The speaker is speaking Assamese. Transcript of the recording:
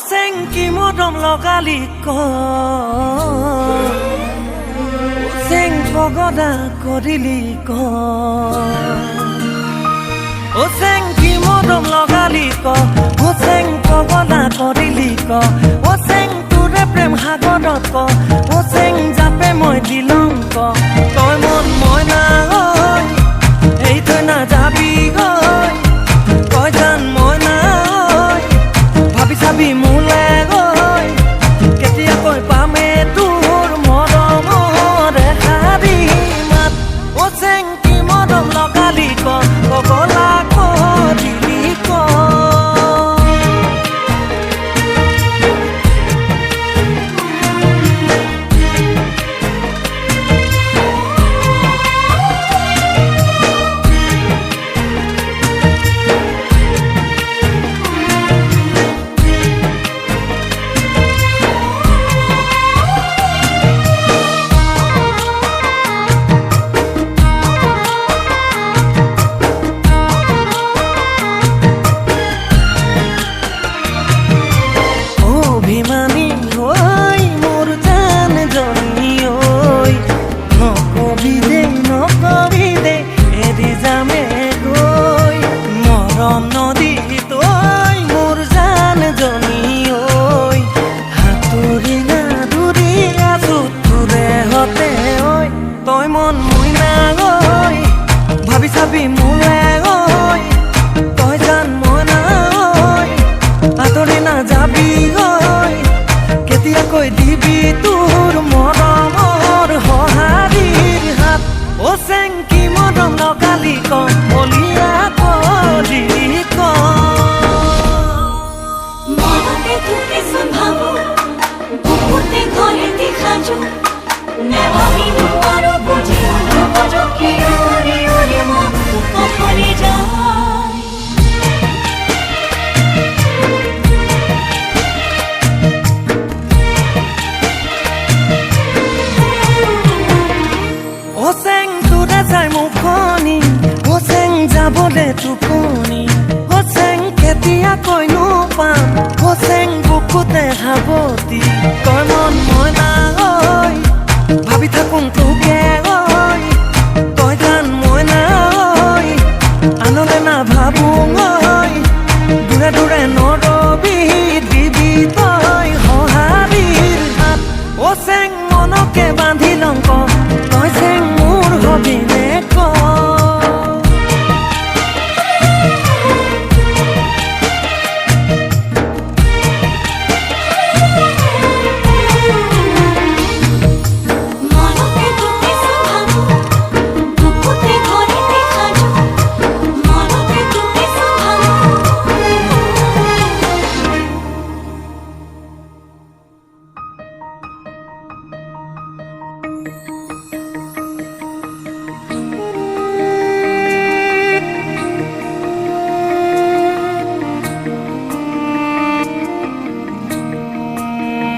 চেংকি মদম লগালি ক চেং পগদা কৰিলি ক চেংকি মদম লগালি ক চেং পগদা কৰিলি ক চেং তোৰে প্ৰেম সাগৰত ক চেং জাপে মই দিলং ক তই মন মই না এই থৈ না যাবি গৈ কই জান মই না ভাবি চাবি মোলে গৈ কেতিয়াকৈ পামে তোৰ মৰমৰ হাৰি মাত চেংকি মদম লগালি ক কগলা কৰিলি ক অভিমানী হৈ মোৰ জান জনী ঐ নকবি দে এৰি যামে গৈ মৰম নদী তই মোৰ জান জনী ঐ হাতুৰি না দূৰি আছো তোৰে হতে ঐ তই মন মই না গৈ ভাবি চাবি মোলে গৈ তই জান মই না আঁতৰি না যাবি কেতিয়াকৈ দিবি তোৰ মৰমৰ সঁহাৰিৰ হাত চেংকি মদম লগালি ক বলিয়া কৰিলি ক মনতে তোকে ভাবো বুকুতে ঘৰেতে খাজো নেভাবি আৰ বুঝি বুঝো কি ওৰে ওৰে মন কখনে যায় চেং তোৰে যাই মুখনি চেং যাবলে টোপনি চেং কেতিয়াকৈনো পাম চেং বুকুতে সাৱতি তই মন মই না ভাবি থাকোঁ তোকে তই জান মই না আনলে না ভাবোঁ দূৰে দূৰে নৰবি দিবি তই সঁহাৰিৰ হাত চেং